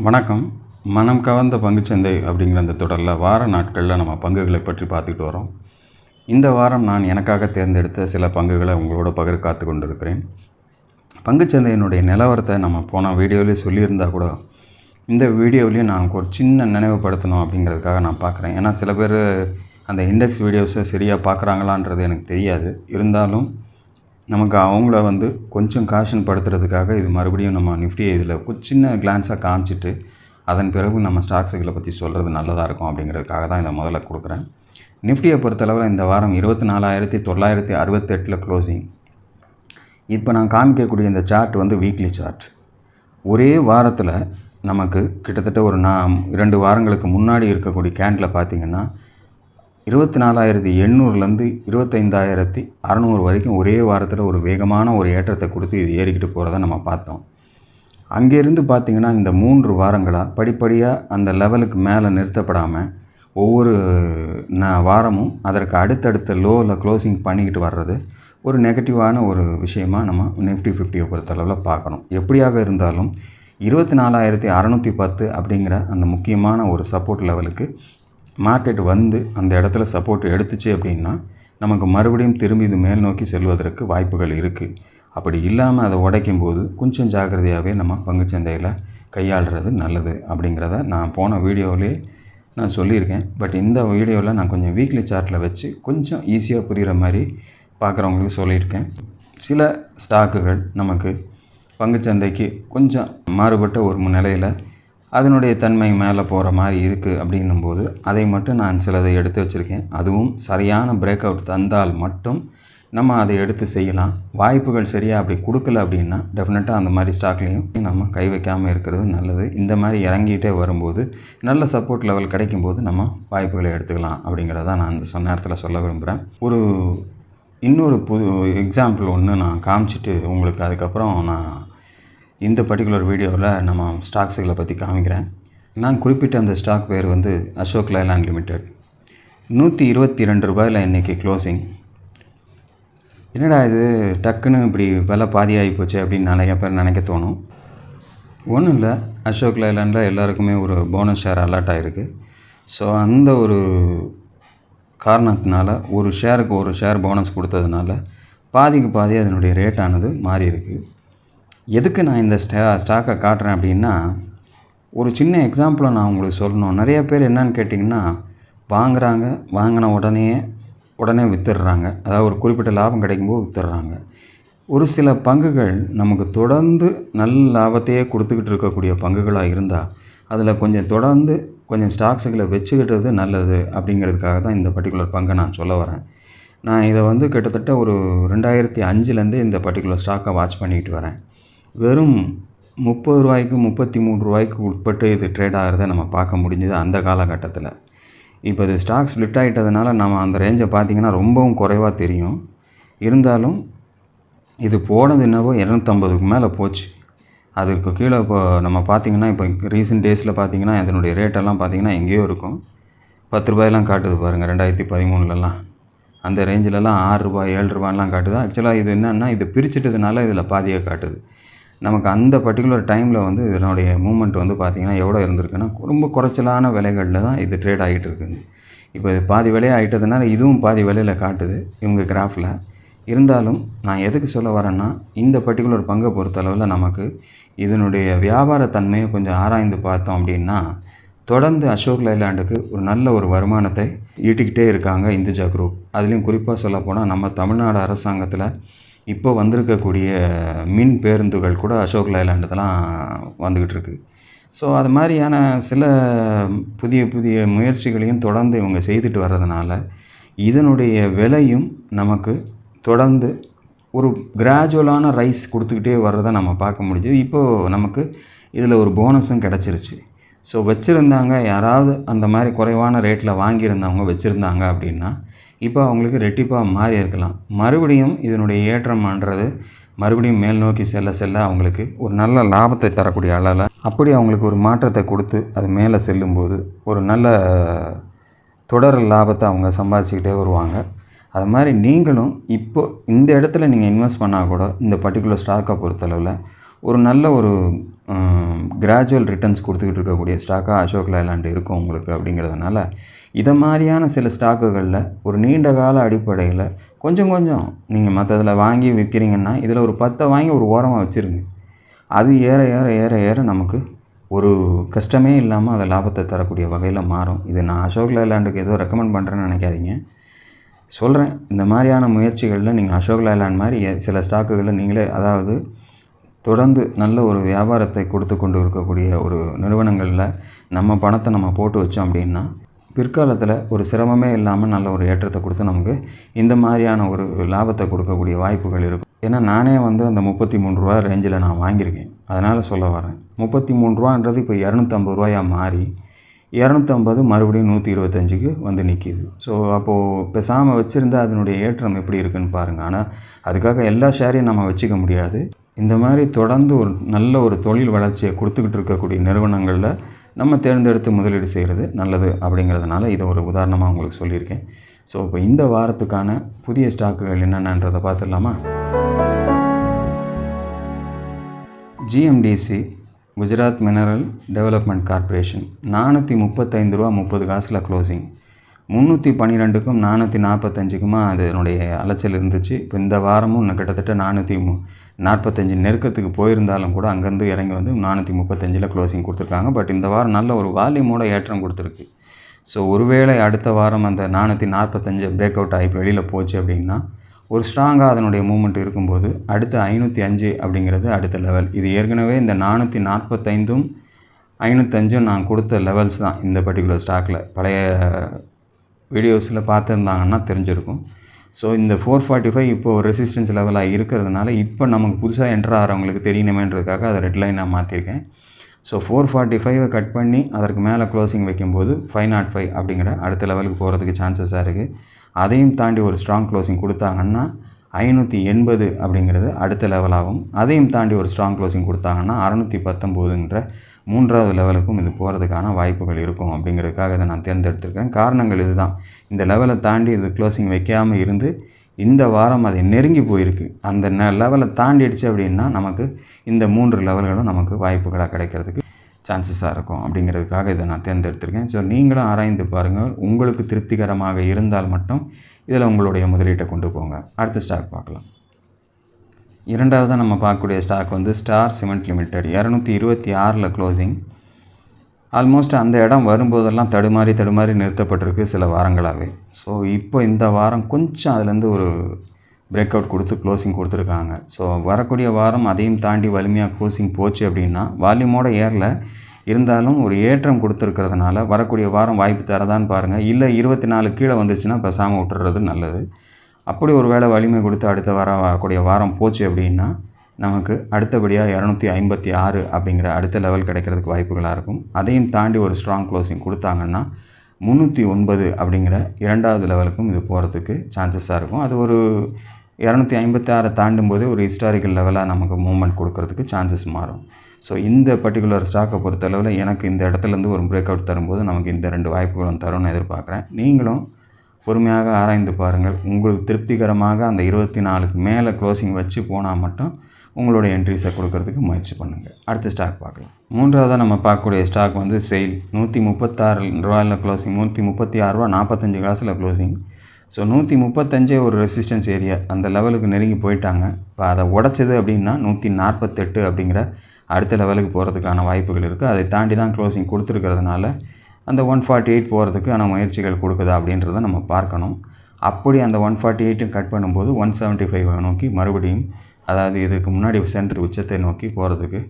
வணக்கம். மனம் கவர்ந்த பங்குச்சந்தை அப்படிங்கிற அந்த தொடரில் வார நாட்களில் நம்ம பங்குகளை பற்றி பார்த்துக்கிட்டு வரோம். இந்த வாரம் நான் எனக்காக தேர்ந்தெடுத்த சில பங்குகளை உங்களோட பகிர காத்து கொண்டிருக்கிறேன். பங்குச்சந்தையினுடைய நிலவரத்தை நம்ம போன வீடியோவிலே சொல்லியிருந்தால் கூட இந்த வீடியோவிலையும் நான் ஒரு சின்ன நினைவுபடுத்தணும் அப்படிங்கிறதுக்காக நான் பார்க்குறேன். ஏன்னா சில பேர் அந்த இண்டெக்ஸ் வீடியோஸை சரியாக பார்க்குறாங்களான்றது எனக்கு தெரியாது. இருந்தாலும் நமக்கு அவங்கள கொஞ்சம் காஷன் படுத்துறதுக்காக இது மறுபடியும் நம்ம நிஃப்டியை இதில் சின்ன கிளான்ஸாக காமிச்சிட்டு அதன் பிறகு நம்ம ஸ்டாக்ஸுகளை பற்றி சொல்கிறது நல்லதாக இருக்கும் அப்படிங்கிறதுக்காக தான் இதை முதல்ல கொடுக்குறேன். நிஃப்டியை பொறுத்தளவில் இந்த வாரம் 24,968 க்ளோசிங். இப்போ நான் காமிக்கக்கூடிய இந்த சார்ட் வீக்லி சார்ட். ஒரே வாரத்தில் நமக்கு கிட்டத்தட்ட ஒரு 2 வாரங்களுக்கு முன்னாடி இருக்கக்கூடிய கேண்டில் பார்த்திங்கன்னா 24,800லேருந்து 25,600 வரைக்கும் ஒரே வாரத்தில் ஒரு வேகமான ஒரு ஏற்றத்தை கொடுத்து இது ஏறிக்கிட்டு போகிறத நம்ம பார்த்தோம். அங்கேருந்து பார்த்திங்கன்னா இந்த 3 வாரங்களாக படிப்படியாக அந்த லெவலுக்கு மேலே நிறுத்தப்படாமல் ஒவ்வொரு வாரமும் அதற்கு அடுத்தடுத்த லோவில் க்ளோசிங் பண்ணிக்கிட்டு வர்றது ஒரு நெகட்டிவான ஒரு விஷயமாக நம்ம நிஃப்டி 50 பொறுத்தளவில் பார்க்கணும். எப்படியாக இருந்தாலும் 24,610 அப்படிங்கிற அந்த முக்கியமான ஒரு சப்போர்ட் லெவலுக்கு மார்க்கெட் அந்த இடத்துல சப்போர்ட் எடுத்துச்சு அப்படின்னா நமக்கு மறுபடியும் திரும்பி இது மேல் நோக்கி செல்வதற்கு வாய்ப்புகள் இருக்குது. அப்படி இல்லாமல் அதை உடைக்கும் போது கொஞ்சம் ஜாக்கிரதையாகவே நம்ம பங்குச்சந்தையில் கையாளுறது நல்லது அப்படிங்கிறத நான் போன வீடியோவிலே நான் சொல்லியிருக்கேன். பட் இந்த வீடியோவில் நான் கொஞ்சம் வீக்லி சார்ட்டில் வச்சு கொஞ்சம் ஈஸியாக புரிகிற மாதிரி பார்க்குறவங்களுக்கு சொல்லியிருக்கேன். சில ஸ்டாக்குகள் நமக்கு பங்குச்சந்தைக்கு கொஞ்சம் மாறுபட்ட ஒரு நிலையில் அதனுடைய தன்மை மேலே போகிற மாதிரி இருக்குது அப்படின்னும்போது அதை மட்டும் நான் சிலதை எடுத்து வச்சுருக்கேன். அதுவும் சரியான பிரேக் அவுட் தந்தால் மட்டும் நம்ம அதை எடுத்து செய்யலாம். வாய்ப்புகள் சரியாக அப்படி கொடுக்கல அப்படின்னா டெஃபினட்டாக அந்த மாதிரி ஸ்டாக்லேயும் நம்ம கை வைக்காமல் இருக்கிறது நல்லது. இந்த மாதிரி இறங்கிட்டே வரும்போது நல்ல சப்போர்ட் லெவல் கிடைக்கும்போது நம்ம வாய்ப்புகளை எடுத்துக்கலாம் அப்படிங்கிறத நான் இந்த நேரத்தில் சொல்ல விரும்புகிறேன். இன்னொரு புது எக்ஸாம்பிள் ஒன்று நான் காமிச்சிட்டு உங்களுக்கு அதுக்கப்புறம் நான் இந்த பர்டிகுலர் வீடியோவில் நம்ம ஸ்டாக்ஸுகளை பற்றி காமிக்கிறேன். நான் குறிப்பிட்ட அந்த ஸ்டாக் பேர் அசோக் லைலாண்ட் லிமிடெட். 122 ரூபாயில் இன்றைக்கி க்ளோசிங். என்னடா இது டக்குன்னு இப்படி விலை பாதியாகி போச்சு அப்படின்னு நிறைய பேர் நினைக்க தோணும். ஒன்றும் இல்லை, அசோக் லைலாண்டில் எல்லாருக்குமே ஒரு போனஸ் ஷேர் அலாட் ஆகிருக்கு. ஸோ அந்த ஒரு காரணத்தினால ஒரு ஷேர் போனஸ் கொடுத்ததுனால பாதிக்கு பாதி அதனுடைய ரேட்டானது மாறி இருக்குது. எதுக்கு நான் இந்த ஸ்டாக்கை காட்டுறேன் அப்படின்னா ஒரு சின்ன எக்ஸாம்பிளை நான் உங்களுக்கு சொல்லணும். நிறைய பேர் என்னன்னு கேட்டிங்கன்னா வாங்கின உடனே விற்றுடுறாங்க. அதாவது ஒரு குறிப்பிட்ட லாபம் கிடைக்கும்போது விற்றுடுறாங்க. ஒரு சில பங்குகள் நமக்கு தொடர்ந்து நல்ல லாபத்தையே கொடுத்துக்கிட்டு இருக்கக்கூடிய பங்குகளாக இருந்தால் அதில் கொஞ்சம் ஸ்டாக்ஸுகளை வச்சுக்கிட்டது நல்லது அப்படிங்கிறதுக்காக தான் இந்த பர்டிகுலர் பங்கை நான் சொல்ல வரேன். நான் இதை கிட்டத்தட்ட ஒரு 2005லேருந்து இந்த பர்டிகுலர் ஸ்டாக்கை வாட்ச் பண்ணிக்கிட்டு வரேன். வெறும் 30 ரூபாய்க்கு 33 ரூபாய்க்கு உட்பட்டு இது ட்ரேட் ஆகிறத நம்ம பார்க்க முடிஞ்சது அந்த காலகட்டத்தில். இப்போ இது ஸ்டாக் ஸ்ப்ளிட் ஆகிட்டதுனால நம்ம அந்த ரேஞ்சை பார்த்திங்கன்னா ரொம்பவும் குறைவாக தெரியும். இருந்தாலும் இது போனது என்னவோ 250க்கு மேலே போச்சு. அதுக்கு கீழே இப்போ நம்ம பார்த்திங்கன்னா இப்போ ரீசெண்ட் டேஸில் பார்த்திங்கன்னா இதனுடைய ரேட்டெல்லாம் பார்த்திங்கன்னா எங்கேயோ இருக்கும். 10 ரூபாயெல்லாம் காட்டுது பாருங்கள். 2013லலாம் அந்த ரேஞ்சிலலாம் 6 ரூபாய் 7 ரூபாயெலாம் காட்டுது. ஆக்சுவலாக இது என்னென்னா இது பிரிச்சிட்டதுனால இதில் பாதியாக காட்டுது. நமக்கு அந்த பர்டிகுலர் டைமில் இதனுடைய மூமெண்ட் பார்த்திங்கன்னா எவ்வளோ இருந்திருக்குன்னா ரொம்ப குறைச்சலான விலைகளில் தான் இது ட்ரேட் ஆகிட்டு இருக்குது. இப்போ இது பாதி விலையாக ஆகிட்டதுனால இதுவும் பாதி விலையில் காட்டுது இவங்க கிராஃபில். இருந்தாலும் நான் எதுக்கு சொல்ல வரேன்னா இந்த பர்டிகுலர் பங்கை பொறுத்தளவில் நமக்கு இதனுடைய வியாபார தன்மையை கொஞ்சம் ஆராய்ந்து பார்த்தோம் அப்படின்னா தொடர்ந்து அசோக் லைலாண்டுக்கு ஒரு நல்ல ஒரு வருமானத்தை ஈட்டிக்கிட்டே இருக்காங்க இந்துஜா குரூப். அதுலேயும் குறிப்பாக சொல்லப்போனால் நம்ம தமிழ்நாடு அரசாங்கத்தில் இப்போ வந்திருக்கக்கூடிய மின் பேருந்துகள் கூட அசோக் லைலாண்டுலாம் வந்துக்கிட்டு இருக்குது. ஸோ அது மாதிரியான சில புதிய முயற்சிகளையும் தொடர்ந்து இவங்க செய்துட்டு வர்றதுனால இதனுடைய விலையும் நமக்கு தொடர்ந்து ஒரு கிராஜுவலான ரைஸ் கொடுத்துக்கிட்டே வர்றதை நம்ம பார்க்க முடியுது. இப்போது நமக்கு இதில் ஒரு போனஸும் கிடச்சிருச்சு. ஸோ வச்சுருந்தாங்க யாராவது அந்த மாதிரி குறைவான ரேட்டில் வாங்கியிருந்தவங்க வச்சுருந்தாங்க அப்படின்னா இப்போ அவங்களுக்கு ரெட்டிப்பாக மாறி இருக்கலாம். மறுபடியும் இதனுடைய ஏற்றம்ன்றது மறுபடியும் மேல் நோக்கி செல்ல அவங்களுக்கு ஒரு நல்ல லாபத்தை தரக்கூடிய அளவில் அப்படி அவங்களுக்கு ஒரு மாற்றத்தை கொடுத்து அது மேலே செல்லும்போது ஒரு நல்ல தொடர் லாபத்தை அவங்க சம்பாதிச்சுக்கிட்டே வருவாங்க. அது மாதிரி நீங்களும் இப்போ இந்த இடத்துல நீங்கள் இன்வெஸ்ட் பண்ணால் கூட இந்த பர்டிகுலர் ஸ்டாக்கை பொறுத்தளவில் ஒரு நல்ல ஒரு கிராஜுவல் ரிட்டர்ன்ஸ் கொடுத்துக்கிட்டு இருக்கக்கூடிய ஸ்டாக்காக அசோக் லேலாண்ட் இருக்கும் உங்களுக்கு. அப்படிங்கிறதுனால இதை மாதிரியான சில ஸ்டாக்குகளில் ஒரு நீண்ட கால அடிப்படையில் கொஞ்சம் கொஞ்சம் நீங்கள் மற்றதில் வாங்கி விற்கிறீங்கன்னா இதில் ஒரு 10 வாங்கி ஒரு ஓரமாக வச்சுருங்க. அது ஏற ஏற ஏற ஏற நமக்கு ஒரு கஷ்டமே இல்லாமல் அதை லாபத்தை தரக்கூடிய வகையில் மாறும். இது நான் அசோக் லேலாண்டுக்கு ஏதோ ரெக்கமெண்ட் பண்ணுறேன்னு நினைக்காதீங்க, சொல்கிறேன். இந்த மாதிரியான முயற்சிகளில் நீங்கள் அசோக் லேலாண்ட் மாதிரி சில ஸ்டாக்குகளில் நீங்களே, அதாவது தொடர்ந்து நல்ல ஒரு வியாபாரத்தை கொடுத்து கொண்டு இருக்கக்கூடிய ஒரு நிறுவனங்களில் நம்ம பணத்தை நம்ம போட்டு வச்சோம் அப்படின்னா பிற்காலத்தில் ஒரு சிரமமே இல்லாமல் நல்ல ஒரு ஏற்றத்தை கொடுத்து நமக்கு இந்த மாதிரியான ஒரு லாபத்தை கொடுக்கக்கூடிய வாய்ப்புகள் இருக்கும். ஏன்னா நானே வந்து அந்த 33 ரூபா ரேஞ்சில் நான் வாங்கியிருக்கேன். அதனால் சொல்ல வரேன், 33 ரூபான்றது இப்போ 250 ரூபாயாக மாறி 250 மறுபடியும் 125க்கு வந்து நிற்கிது. ஸோ அப்போது பேசாமல் வச்சுருந்தா அதனுடைய ஏற்றம் எப்படி இருக்குதுன்னு பாருங்கள். ஆனால் அதுக்காக எல்லா ஷேரையும் நம்ம வச்சுக்க முடியாது. இந்த மாதிரி தொடர்ந்து ஒரு நல்ல ஒரு தொழில் வளர்ச்சியை கொடுத்துக்கிட்டு இருக்கக்கூடிய நிறுவனங்களில் நம்ம தேர்ந்தெடுத்து முதலீடு செய்கிறது நல்லது. அப்படிங்கிறதுனால இதை ஒரு உதாரணமாக உங்களுக்கு சொல்லியிருக்கேன். ஸோ இப்போ இந்த வாரத்துக்கான புதிய ஸ்டாக்குகள் என்னென்னன்றதை பார்த்துடலாமா? GMDC, Gujarat mineral development corporation 435 ரூபா 30 காசில் க்ளோசிங். 312க்கும் 445க்குமா அதனுடைய அலைச்சல் இருந்துச்சு. இப்போ இந்த வாரமும் இன்னும் கிட்டத்தட்ட 445 நெருக்கத்துக்கு போயிருந்தாலும் கூட அங்கேருந்து இறங்கி வந்து 435 க்ளோசிங் கொடுத்துருக்காங்க. பட் இந்த வாரம் நல்ல ஒரு வால்யூமோட ஏற்றம் கொடுத்துருக்கு. ஸோ ஒருவேளை அடுத்த வாரம் அந்த 445 பிரேக் அவுட் ஆகி வெளியில் போச்சு அப்படின்னா ஒரு ஸ்ட்ராங்காக அதனுடைய மூமெண்ட் இருக்கும்போது அடுத்த 505 அப்படிங்கிறது அடுத்த லெவல். இது ஏற்கனவே இந்த 445ம் 505ம் நான் கொடுத்த லெவல்ஸ் தான் இந்த பர்டிகுலர் ஸ்டாக்கில். பழைய வீடியோஸில் பார்த்துருந்தாங்கன்னா தெரிஞ்சிருக்கும். ஸோ இந்த 445 இப்போது ரெசிஸ்டன்ஸ் லெவலாக இருக்கிறதுனால இப்போ நமக்கு புதுசாக என்ட்ரு ஆகிறவங்களுக்கு தெரியணுமேன்றதுக்காக அதை ரெட் லைனாக மாற்றிருக்கேன். ஸோ 445 கட் பண்ணி அதற்கு மேலே க்ளோசிங் வைக்கும்போது 505 அப்படிங்கிற அடுத்த லெவலுக்கு போகிறதுக்கு சான்சஸாக இருக்குது. அதையும் தாண்டி ஒரு ஸ்ட்ராங் க்ளோசிங் கொடுத்தாங்கன்னா 580 அப்படிங்கிறது அடுத்த லெவலாகும். அதையும் தாண்டி ஒரு ஸ்ட்ராங் க்ளோசிங் கொடுத்தாங்கன்னா 619ன்ற 3வது லெவலுக்கும் இது போகிறதுக்கான வாய்ப்புகள் இருக்கும். அப்படிங்கிறதுக்காக இதை நான் தேர்ந்தெடுத்திருக்கேன். காரணங்கள் இதுதான். இந்த லெவலை தாண்டி இது க்ளோசிங் வைக்காமல் இருந்து இந்த வாரம் அதை நெருங்கி போயிருக்கு. அந்த லெவலை தாண்டிடுச்சு அப்படின்னா நமக்கு இந்த 3 லெவல்களும் நமக்கு வாய்ப்புகளாக கிடைக்கிறதுக்கு சான்சஸாக இருக்கும். அப்படிங்கிறதுக்காக இதை நான் தேர்ந்தெடுத்திருக்கேன். ஸோ நீங்களும் ஆராய்ந்து பாருங்கள். உங்களுக்கு திருப்திகரமாக இருந்தால் மட்டும் இதில் உங்களுடைய முதலீட்டை கொண்டு போங்க. அடுத்த ஸ்டாக் பார்க்கலாம். இரண்டாவதாக நம்ம பார்க்கக்கூடிய ஸ்டாக் வந்து ஸ்டார் சிமெண்ட் லிமிடெட் 226ல் க்ளோசிங். ஆல்மோஸ்ட் அந்த இடம் வரும்போதெல்லாம் தடுமாறி நிறுத்தப்பட்டிருக்கு சில வாரங்களாகவே. ஸோ இப்போ இந்த வாரம் கொஞ்சம் அதுலேருந்து ஒரு பிரேக் அவுட் கொடுத்து க்ளோசிங் கொடுத்துருக்காங்க. ஸோ வரக்கூடிய வாரம் அதையும் தாண்டி வலிமையாக க்ளோசிங் போச்சு அப்படின்னா வால்யூமோட ஏரில் இருந்தாலும் ஒரு ஏற்றம் கொடுத்துருக்கிறதுனால வரக்கூடிய வாரம் வாய்ப்பு தரதான்னு பாருங்கள். இல்லை 24 கீழே வந்துச்சுன்னா பேசாமல் விட்டுறது நல்லது. அப்படி ஒரு வேளை வலிமை கொடுத்து அடுத்த வாரம் வரக்கூடிய வாரம் போச்சு அப்படின்னா நமக்கு அடுத்தபடியாக 256 அப்படிங்கிற அடுத்த லெவல் கிடைக்கிறதுக்கு வாய்ப்புகளாக இருக்கும். அதையும் தாண்டி ஒரு ஸ்ட்ராங் க்ளோசிங் கொடுத்தாங்கன்னா 309 அப்படிங்கிற 2வது லெவலுக்கும் இது போகிறதுக்கு சான்சஸாக இருக்கும். அது ஒரு 256 தாண்டும் போது ஒரு ஹிஸ்டாரிக்கல் லெவலாக நமக்கு மூவ்மெண்ட் கொடுக்கறதுக்கு சான்சஸ் மாறும். ஸோ இந்த பர்டிகுலர் ஸ்டாக்கை பொறுத்தளவில் எனக்கு இந்த இடத்துலேருந்து ஒரு பிரேக் அவுட் தரும்போது நமக்கு இந்த 2 வாய்ப்புகளும் தரும்னு எதிர்பார்க்குறேன். நீங்களும் பொறுமையாக ஆராய்ந்து பாருங்கள். உங்களுக்கு திருப்திகரமாக அந்த 24க்கு மேலே க்ளோசிங் வச்சு போனால் மட்டும் உங்களுடைய என்ட்ரிஸை கொடுக்கறதுக்கு முயற்சி பண்ணுங்கள். அடுத்த ஸ்டாக் பார்க்கலாம். மூன்றாவதாக நம்ம பார்க்கக்கூடிய ஸ்டாக் வந்து செயில் 136 ரூபாயில் க்ளோசிங். 136 ரூபா 45 காசில் க்ளோசிங். ஸோ 135 ஒரு ரெசிஸ்டன்ஸ் ஏரியா, அந்த லெவலுக்கு நெருங்கி போயிட்டாங்க. இப்போ அதை உடச்சது அப்படின்னா 148 அப்படிங்கிற அடுத்த லெவலுக்கு போகிறதுக்கான வாய்ப்புகள் இருக்குது. அதை தாண்டி தான் க்ளோசிங் கொடுத்துருக்கிறதுனால அந்த 148 போகிறதுக்கான முயற்சிகள் கொடுக்குதா அப்படின்றத நம்ம பார்க்கணும். அப்படி அந்த 148 கட் பண்ணும்போது 175 நோக்கி மறுபடியும், அதாவது இதுக்கு முன்னாடி சென்டர் உச்சத்தை நோக்கி போகிறதுக்கு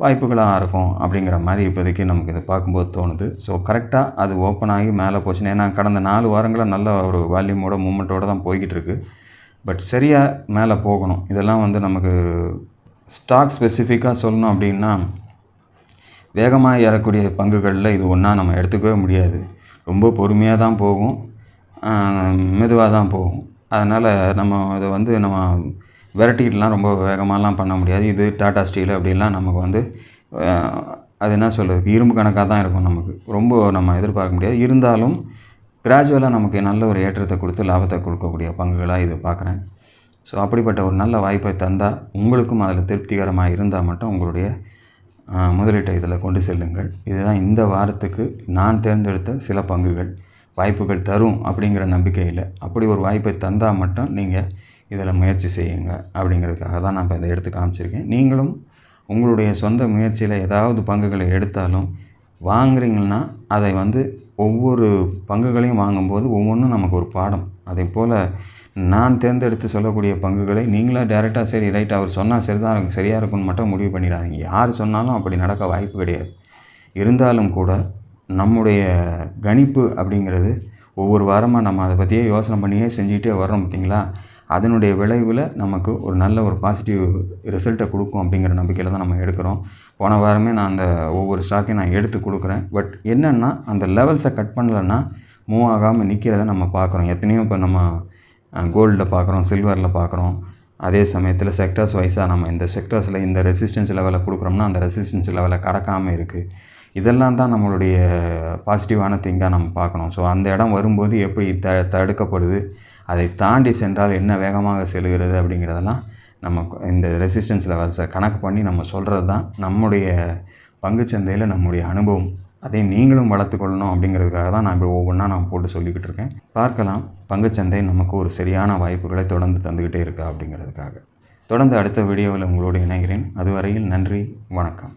வாய்ப்புகளாக இருக்கும் அப்படிங்கிற மாதிரி இப்போதைக்கு நமக்கு இதை பார்க்கும்போது தோணுது. ஸோ கரெக்டாக அது ஓப்பன் ஆகி மேலே போச்சுன்னா, ஏன்னா கடந்த 4 வாரங்களாக நல்ல ஒரு வால்யூமோட மூமெண்ட்டோடு தான் போய்கிட்டு இருக்குது. பட் சரியாக மேலே போகணும். இதெல்லாம் வந்து நமக்கு ஸ்டாக் ஸ்பெசிஃபிக்காக சொல்லணும் அப்படின்னா வேகமாக ஏறக்கூடிய பங்குகளில் இது ஒன்றா நம்ம எடுத்துக்கவே முடியாது. ரொம்ப பொறுமையாக தான் போகும், மெதுவாக தான் போகும். அதனால் நம்ம இதை வந்து நம்ம வெரைட்டிலாம் ரொம்ப வேகமாகலாம் பண்ண முடியாது. இது டாடா ஸ்டீல் அப்படிலாம் நமக்கு வந்து அது என்ன சொல்கிறது, இரும்பு கணக்காக தான் இருக்கும். நமக்கு ரொம்ப நம்ம எதிர்பார்க்க முடியாது. இருந்தாலும் கிராஜுவலாக நமக்கு நல்ல ஒரு ஏற்றத்தை கொடுத்து லாபத்தை கொடுக்கக்கூடிய பங்குகளாக இது பார்க்குறேன். ஸோ அப்படிப்பட்ட ஒரு நல்ல வாய்ப்பை தந்தால் உங்களுக்கும் அதில் திருப்திகரமாக இருந்தால் மட்டும் உங்களுடைய முதலீட்டை இதில் கொண்டு செல்லுங்கள். இதுதான் இந்த வாரத்துக்கு நான் தேர்ந்தெடுத்த சில பங்குகள். வாய்ப்புகள் தரும் அப்படிங்கிற நம்பிக்கையில், அப்படி ஒரு வாய்ப்பை தந்தால் மட்டும் நீங்கள் இதில் முயற்சி செய்யுங்க அப்படிங்கிறதுக்காக தான் நான் இப்போ இதை எடுத்து காமிச்சிருக்கேன். நீங்களும் உங்களுடைய சொந்த முயற்சியில் ஏதாவது பங்குகளை எடுத்தாலும் வாங்குறீங்கன்னா அதை ஒவ்வொரு பங்குகளையும் வாங்கும்போது ஒவ்வொன்றும் நமக்கு ஒரு பாடம். அதே போல் நான் தேர்ந்தெடுத்து சொல்லக்கூடிய பங்குகளை நீங்களே டைரெக்டாக சரி ரைட் அவர் சொன்னால் சரியாக இருக்கும்னு மட்டும் முடிவு பண்ணிடாதீங்க. யார் சொன்னாலும் அப்படி நடக்க வாய்ப்பு கிடையாது. இருந்தாலும் கூட நம்முடைய கணிப்பு அப்படிங்கிறது ஒவ்வொரு வாரமாக நம்ம அதை பற்றியே யோசனை பண்ணியே செஞ்சுக்கிட்டே வர்றோம் பார்த்திங்களா, அதனுடைய விளைவில் நமக்கு ஒரு நல்ல ஒரு பாசிட்டிவ் ரிசல்ட்டை கொடுக்கும் அப்படிங்கிற நம்பிக்கையில் தான் நம்ம எடுக்கிறோம். போன வாரமே நான் அந்த ஒவ்வொரு ஸ்டாக்கையும் நான் எடுத்து கொடுக்குறேன். பட் என்னென்னா அந்த லெவல்ஸை கட் பண்ணலைன்னா மூவ் ஆகாமல் நிற்கிறத நம்ம பார்க்குறோம். எத்தனையோ இப்போ நம்ம கோல்டில் பார்க்குறோம், சில்வரில் பார்க்குறோம். அதே சமயத்தில் செக்டர்ஸ் வைஸாக நம்ம இந்த செக்டர்ஸில் இந்த ரெசிஸ்டன்ஸ் லெவலை கொடுக்குறோம்னா அந்த ரெசிஸ்டன்ஸ் லெவலை கடக்காமல் இருக்குது. இதெல்லாம் தான் நம்மளுடைய பாசிட்டிவான திங்காக நம்ம பார்க்கணும். ஸோ அந்த இடம் வரும்போது எப்படி தடுக்கப்படுது, அதை தாண்டி சென்றால் என்ன வேகமாக செல்கிறது அப்படிங்கிறதெல்லாம் நம்ம இந்த ரெசிஸ்டன்ஸ் லெவல்ஸை கணக்கு பண்ணி நம்ம சொல்கிறது தான் நம்முடைய பங்குச்சந்தையில் நம்முடைய அனுபவம். அதை நீங்களும் வளர்த்துக்கொள்ளணும் அப்படிங்கிறதுக்காக தான் நான் இப்போ ஒவ்வொன்றா நான் போட்டு சொல்லிக்கிட்டு இருக்கேன். பார்க்கலாம் பங்குச்சந்தை நமக்கு ஒரு சரியான வாய்ப்புகளை தொடர்ந்து தந்துக்கிட்டே இருக்கா அப்படிங்கிறதுக்காக. தொடர்ந்து அடுத்த வீடியோவில் உங்களோடு இணைகிறேன். அதுவரையில் நன்றி, வணக்கம்.